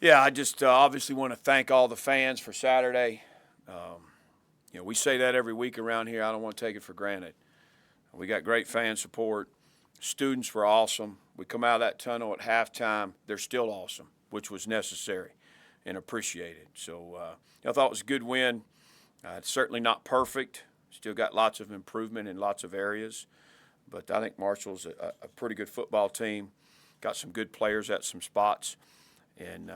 Yeah, I just obviously want to thank all the fans for Saturday. We say that every week around here. I don't want to take it for granted. We got great fan support. Students were awesome. We come out of that tunnel at halftime. They're still awesome, which was necessary and appreciated. So I thought it was a good win. It's certainly not perfect. Still got lots of improvement in lots of areas. But I think Marshall's a pretty good football team. Got some good players at some spots. And,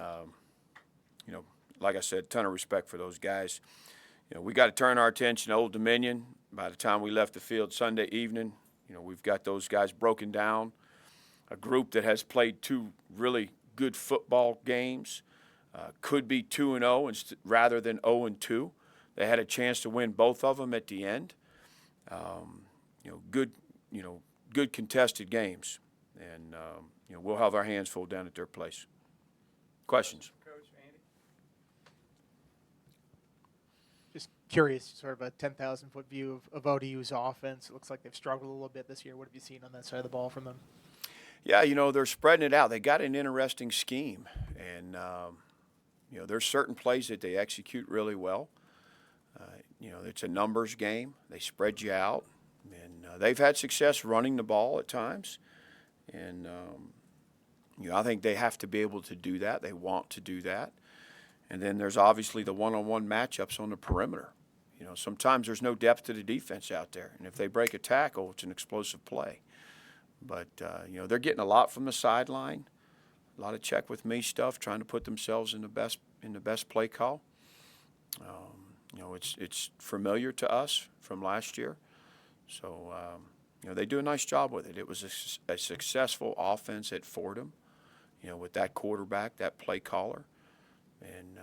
like I said, ton of respect for those guys. We got to turn our attention to Old Dominion. By the time we left the field Sunday evening, we've got those guys broken down. A group that has played two really good football games, could be 2-0 rather than 0-2. They had a chance to win both of them at the end. Good contested games, and we'll have our hands full down at their place. Questions? Just curious, sort of a 10,000-foot view of ODU's offense. It looks like they've struggled a little bit this year. What have you seen on that side of the ball from them? Yeah, they're spreading it out. They got an interesting scheme, and there's certain plays that they execute really well. It's a numbers game. They spread you out, and they've had success running the ball at times. And I think they have to be able to do that. They want to do that. And then there's obviously the one-on-one matchups on the perimeter. Sometimes there's no depth to the defense out there, and if they break a tackle, it's an explosive play. But they're getting a lot from the sideline, a lot of check with me stuff, trying to put themselves in the best play call. It's familiar to us from last year, so they do a nice job with it. It was a successful offense at Fordham, with that quarterback, that play caller, and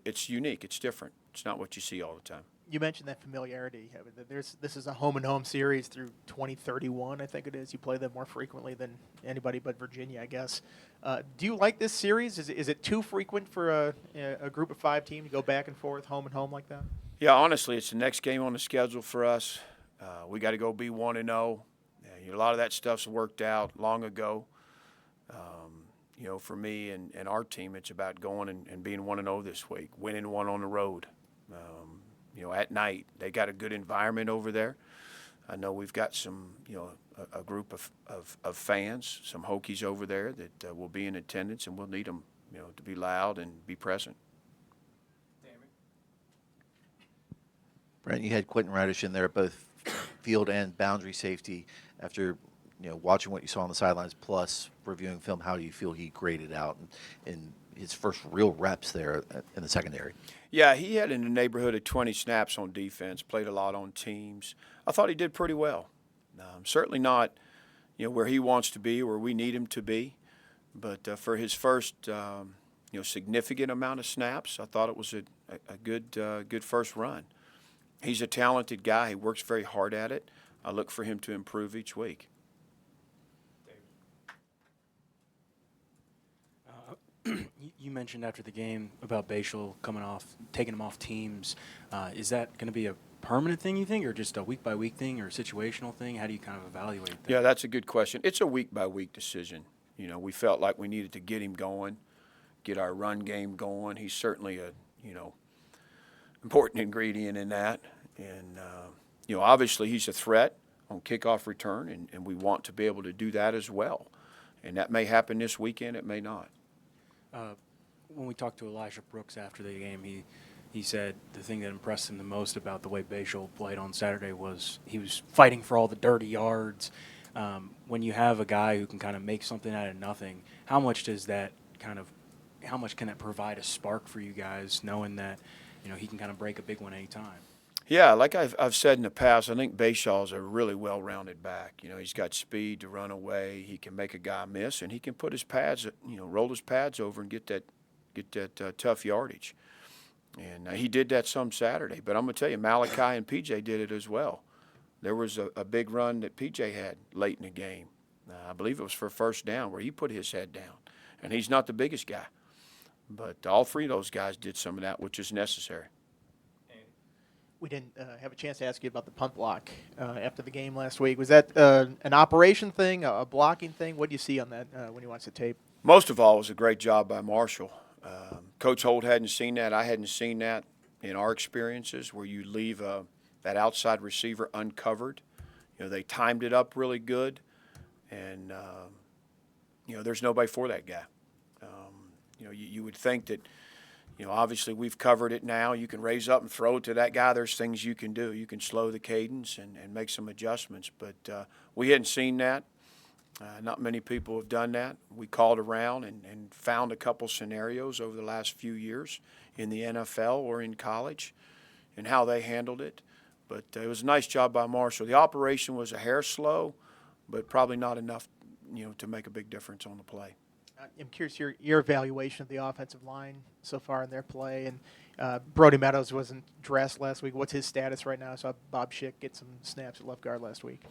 it's unique. It's different. It's not what you see all the time. You mentioned that familiarity. This is a home-and-home series through 2031, I think it is. You play them more frequently than anybody but Virginia, I guess. Do you like this series? Is it too frequent for a group of 5 team to go back and forth, home and home like that? Yeah, honestly, it's the next game on the schedule for us. We got to go be 1-0. A lot of that stuff's worked out long ago. For me and our team, it's about going and being 1-0 this week, winning one on the road. At night, they got a good environment over there. I know we've got some, a group of fans, some Hokies over there that will be in attendance, and we'll need them, to be loud and be present. Brent, you had Quinton Radish in there, both field and boundary safety. After watching what you saw on the sidelines, plus reviewing film, how do you feel he graded out in his first real reps there in the secondary? Yeah, he had in the neighborhood of 20 snaps on defense, played a lot on teams. I thought he did pretty well. Certainly not, where he wants to be, where we need him to be. But for his first, significant amount of snaps, I thought it was a good first run. He's a talented guy. He works very hard at it. I look for him to improve each week. You mentioned after the game about Bashal taking him off teams. Is that going to be a permanent thing, you think, or just a week-by-week thing or a situational thing? How do you kind of evaluate that? Yeah, that's a good question. It's a week-by-week decision. We felt like we needed to get him going, get our run game going. He's certainly a, important ingredient in that. And, obviously he's a threat on kickoff return, and we want to be able to do that as well. And that may happen this weekend. It may not. When we talked to Elijah Brooks after the game, he said the thing that impressed him the most about the way Bashal played on Saturday was he was fighting for all the dirty yards. When you have a guy who can kind of make something out of nothing, how much can that provide a spark for you guys, knowing that he can kind of break a big one anytime? Yeah, like I've said in the past, I think Bashal's a really well-rounded back. He's got speed to run away. He can make a guy miss, and he can put his pads, roll his pads over and get that tough yardage. And he did that some Saturday. But I'm going to tell you, Malachi and P.J. did it as well. There was a big run that P.J. had late in the game. I believe it was for first down where he put his head down. And he's not the biggest guy. But all 3 of those guys did some of that, which is necessary. We didn't have a chance to ask you about the punt block after the game last week. Was that an operation thing, a blocking thing? What do you see on that when you watch the tape? Most of all, it was a great job by Marshall. Coach Holt hadn't seen that. I hadn't seen that in our experiences where you leave that outside receiver uncovered. They timed it up really good, and there's nobody for that guy. You would think that, obviously we've covered it now. You can raise up and throw it to that guy. There's things you can do. You can slow the cadence and make some adjustments. But we hadn't seen that. Not many people have done that. We called around and found a couple scenarios over the last few years in the NFL or in college and how they handled it. But it was a nice job by Marshall. The operation was a hair slow, but probably not enough, to make a big difference on the play. I'm curious your evaluation of the offensive line so far in their play. And Brody Meadows wasn't dressed last week. What's his status right now? I saw Bob Schick get some snaps at left guard last week.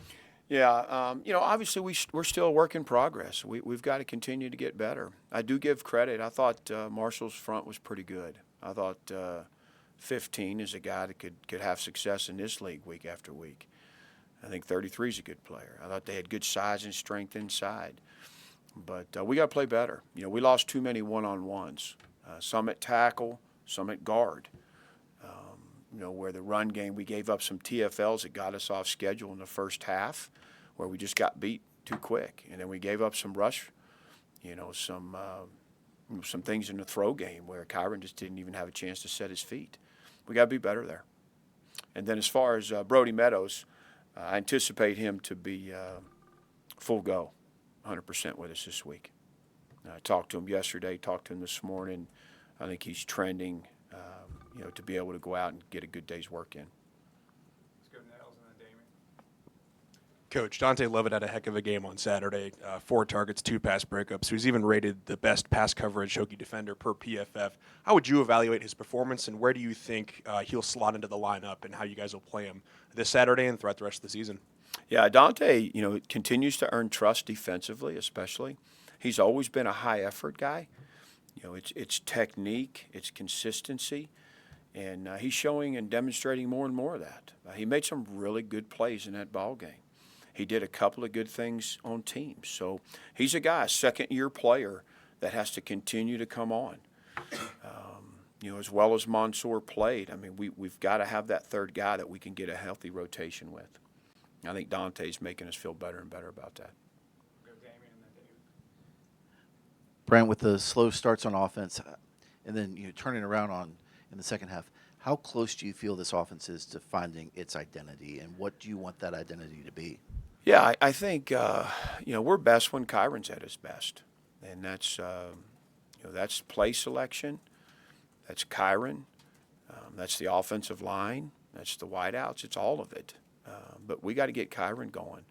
Yeah, obviously we're still a work in progress. We've got to continue to get better. I do give credit. I thought Marshall's front was pretty good. I thought 15 is a guy that could have success in this league week after week. I think 33 is a good player. I thought they had good size and strength inside. But we got to play better. We lost too many one-on-ones, some at tackle, some at guard. Where the run game, we gave up some TFLs that got us off schedule in the first half, where we just got beat too quick. And then we gave up some rush, some things in the throw game where Kyron just didn't even have a chance to set his feet. We got to be better there. And then as far as Brody Meadows, I anticipate him to be full go, 100% with us this week. I talked to him yesterday, talked to him this morning. I think he's trending, to be able to go out and get a good day's work in. Let's go to Nels and then Damon. Coach, Dante Love had a heck of a game on Saturday. 4 targets, 2 pass breakups. He was even rated the best pass coverage Hokie defender per PFF. How would you evaluate his performance, and where do you think he'll slot into the lineup, and how you guys will play him this Saturday and throughout the rest of the season? Yeah, Dante, continues to earn trust defensively, especially. He's always been a high-effort guy. It's technique, it's consistency, and he's showing and demonstrating more and more of that. He made some really good plays in that ball game. He did a couple of good things on teams. So he's a guy, a second-year player that has to continue to come on. As well as Mansour played, we've got to have that third guy that we can get a healthy rotation with. I think Dante's making us feel better and better about that. Go Damien and then David. Brent, with the slow starts on offense and then turning around in the second half, how close do you feel this offense is to finding its identity, and what do you want that identity to be? Yeah, I think we're best when Kyron's at his best, and that's play selection, that's Kyron, that's the offensive line, that's the wideouts, it's all of it. But we got to get Kyron going,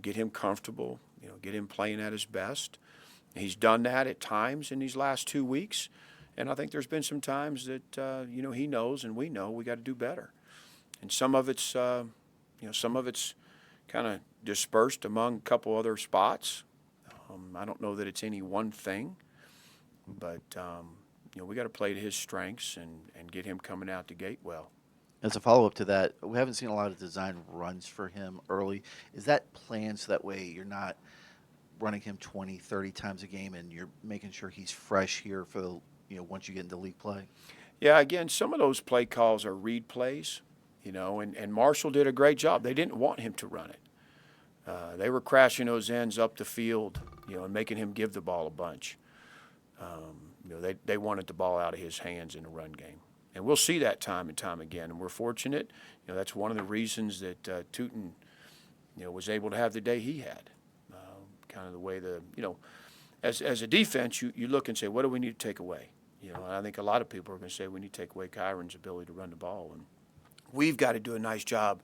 get him comfortable, get him playing at his best. He's done that at times in these last 2 weeks, and I think there's been some times that he knows and we know we got to do better. And some of it's kind of dispersed among a couple other spots. I don't know that it's any one thing, but we got to play to his strengths and get him coming out the gate well. As a follow-up to that, we haven't seen a lot of design runs for him early. Is that planned so that way you're not running him 20, 30 times a game and you're making sure he's fresh here for once you get into league play? Yeah, again, some of those play calls are read plays, and Marshall did a great job. They didn't want him to run it. They were crashing those ends up the field, and making him give the ball a bunch. They wanted the ball out of his hands in the run game. And we'll see that time and time again. And we're fortunate. That's one of the reasons that Tootin, was able to have the day he had. Kind of the way as a defense, you look and say, what do we need to take away? And I think a lot of people are going to say we need to take away Kyron's ability to run the ball. And we've got to do a nice job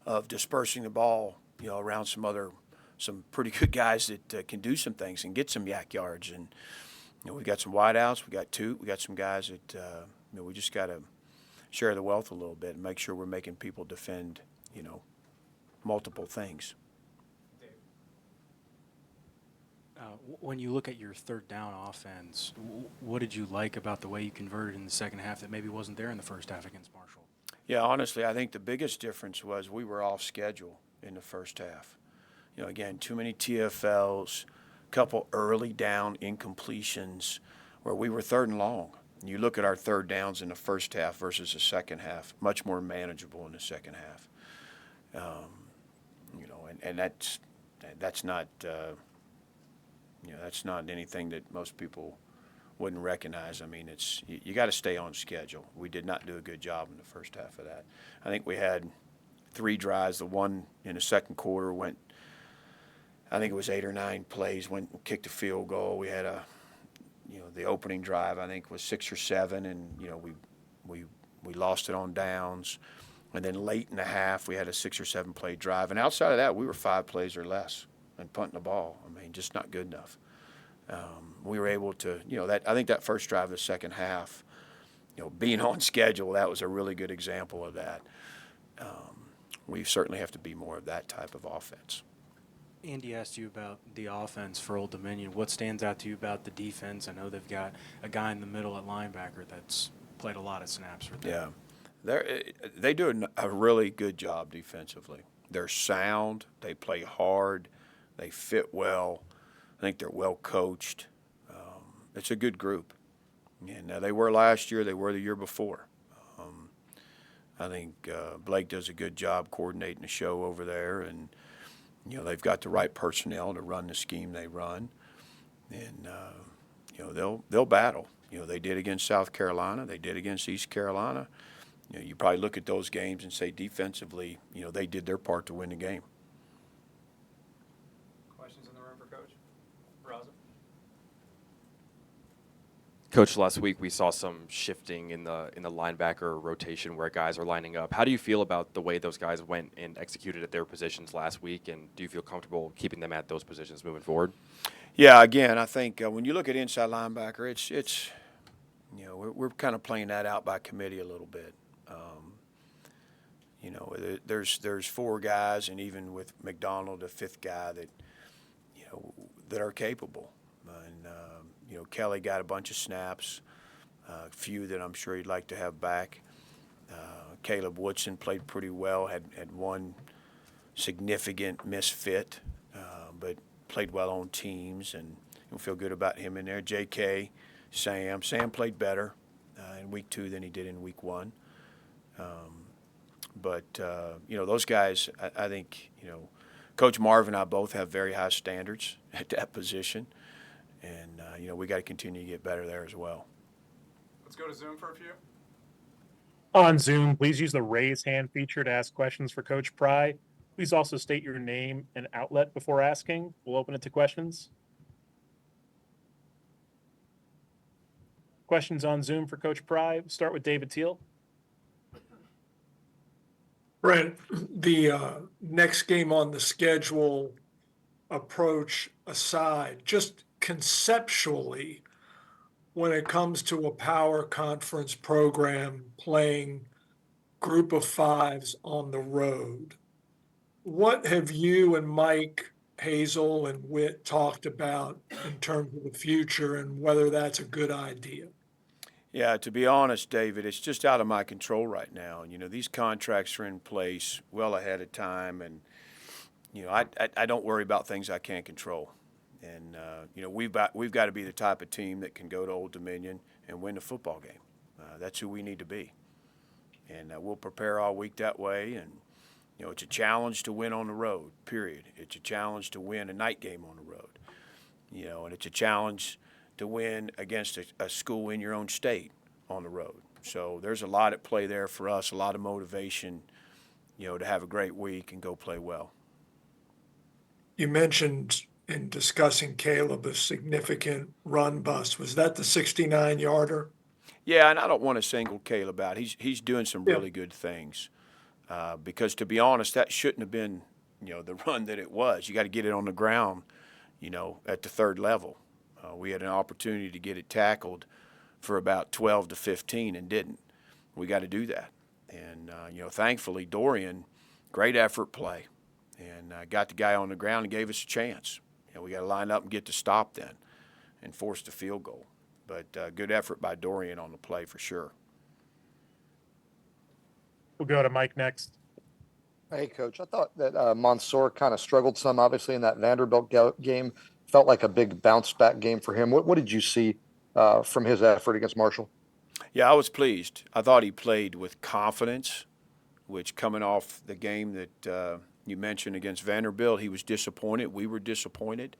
of dispersing the ball, around some pretty good guys that can do some things and get some yak yards. And we got some wideouts, we got Toot, we got some guys that we just got to share the wealth a little bit and make sure we're making people defend, multiple things. When you look at your third down offense, what did you like about the way you converted in the second half that maybe wasn't there in the first half against Marshall? Yeah, honestly, I think the biggest difference was we were off schedule in the first half. Again, too many TFLs, couple early down incompletions where we were 3rd and long. You look at our 3rd downs in the first half versus the second half, much more manageable in the second half. And that's not that's not anything that most people wouldn't recognize. I mean, you got to stay on schedule. We did not do a good job in the first half of that. I think we had 3 drives. The one in the second quarter went, I think it was 8 or 9 plays, went and kicked a field goal. We had the opening drive, I think, was 6 or 7, and we lost it on downs. And then late in the half, we had a 6 or 7 play drive. And outside of that, we were 5 plays or less and punting the ball. I mean, just not good enough. We were able to, I think that first drive of the second half, being on schedule, that was a really good example of that. We certainly have to be more of that type of offense. Andy asked you about the offense for Old Dominion. What stands out to you about the defense? I know they've got a guy in the middle at linebacker that's played a lot of snaps for them. Yeah, they do a really good job defensively. They're sound. They play hard. They fit well. I think they're well coached. It's a good group. And they were last year. They were the year before. I think Blake does a good job coordinating the show over there, and they've got the right personnel to run the scheme they run, and they'll battle. They did against South Carolina. They did against East Carolina. You probably look at those games and say defensively, they did their part to win the game. Questions in the room for Coach? Raza? Coach, last week we saw some shifting in the linebacker rotation where guys are lining up. How do you feel about the way those guys went and executed at their positions last week, and do you feel comfortable keeping them at those positions moving forward? Yeah, again, I think when you look at inside linebacker, it's we're kind of playing that out by committee a little bit. There's 4 guys, and even with McDonald, a 5th guy that are capable. And Kelly got a bunch of snaps, a few that I'm sure he'd like to have back. Caleb Woodson played pretty well, had one significant misfit, but played well on teams, and we feel good about him in there. J.K., Sam played better in week 2 than he did in week 1. But those guys, I think, Coach Marv and I both have very high standards at that position. And, we got to continue to get better there as well. Let's go to Zoom for a few. On Zoom, please use the raise hand feature to ask questions for Coach Pry. Please also state your name and outlet before asking. We'll open it to questions. Questions on Zoom for Coach Pry. We'll start with David Teal. Brent, the next game on the schedule approach aside, just conceptually, when it comes to a power conference program playing group of 5s on the road, what have you and Mike Hazel and Witt talked about in terms of the future and whether that's a good idea? Yeah, to be honest, David, it's just out of my control right now. These contracts are in place well ahead of time, and I don't worry about things I can't control. And we've got to be the type of team that can go to Old Dominion and win the football game. That's who we need to be, and we'll prepare all week that way. And it's a challenge to win on the road. Period. It's a challenge to win a night game on the road. And it's a challenge to win against a school in your own state on the road. So there's a lot at play there for us, a lot of motivation, to have a great week and go play well. You mentioned in discussing Caleb a significant run bust. Was that the 69-yarder? Yeah, and I don't want to single Caleb out. He's doing some really good things. Because to be honest, that shouldn't have been, the run that it was. You got to get it on the ground, at the 3rd level. We had an opportunity to get it tackled for about 12 to 15 and didn't. We got to do that. And, thankfully, Dorian, great effort play, and got the guy on the ground and gave us a chance. We got to line up and get the stop then and force the field goal. But good effort by Dorian on the play for sure. We'll go to Mike next. Hey, Coach. I thought that Mansour kind of struggled some, obviously, in that Vanderbilt game. felt like a big bounce back game for him. What did you see from his effort against Marshall? Yeah, I was pleased. I thought he played with confidence, which coming off the game that you mentioned against Vanderbilt, he was disappointed. We were disappointed.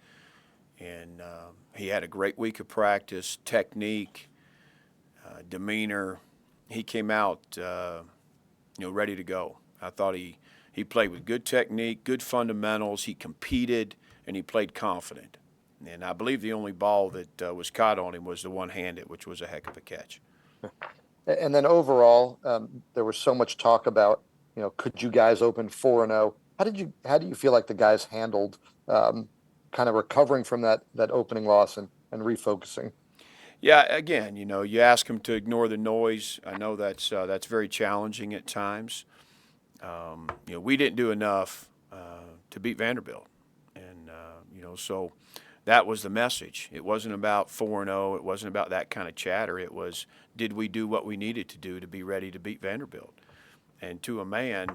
And he had a great week of practice, technique, demeanor. He came out, ready to go. I thought he played with good technique, good fundamentals. He competed, and he played confident. And I believe the only ball that was caught on him was the one-handed, which was a heck of a catch. And then overall, there was so much talk about, could you guys open 4-0? How do you feel like the guys handled kind of recovering from that opening loss and refocusing? Yeah, again, you ask them to ignore the noise. I know that's very challenging at times. We didn't do enough to beat Vanderbilt, and so that was the message. It wasn't about 4-0. It wasn't about that kind of chatter. It was, did we do what we needed to do to be ready to beat Vanderbilt? And to a man,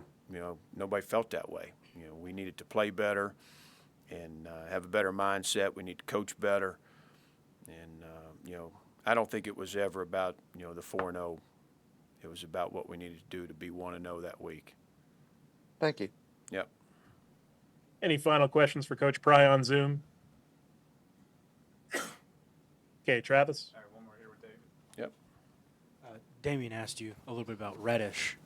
nobody felt that way. We needed to play better and have a better mindset. We need to coach better. And, I don't think it was ever about, the 4-0. It was about what we needed to do to be 1-0 that week. Thank you. Yep. Any final questions for Coach Pry on Zoom? Okay, Travis. All right, one more here with David. Yep. Damien asked you a little bit about Radish.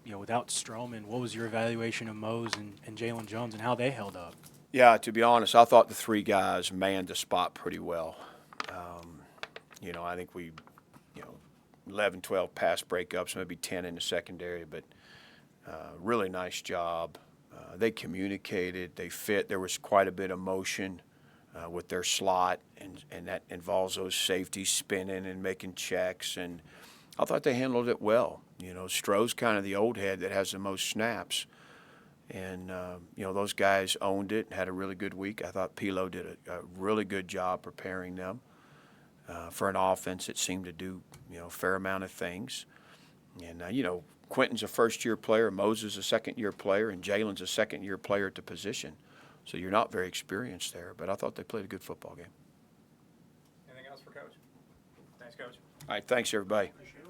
Without Stroman, what was your evaluation of Mose and Jaylen Jones and how they held up? Yeah, to be honest, I thought the three guys manned the spot pretty well. I think we, 11, 12 pass breakups, maybe 10 in the secondary, but really nice job. They communicated, they fit. There was quite a bit of motion with their slot, and that involves those safeties spinning and making checks, and I thought they handled it well. Stroh's kind of the old head that has the most snaps. And, those guys owned it, had a really good week. I thought Pilo did a really good job preparing them for an offense that seemed to do, a fair amount of things. And, Quinton's a first-year player, Moses a second-year player, and Jaylen's a second-year player at the position. So you're not very experienced there, but I thought they played a good football game. Anything else for Coach? Thanks, Coach. All right, thanks, everybody. Appreciate it.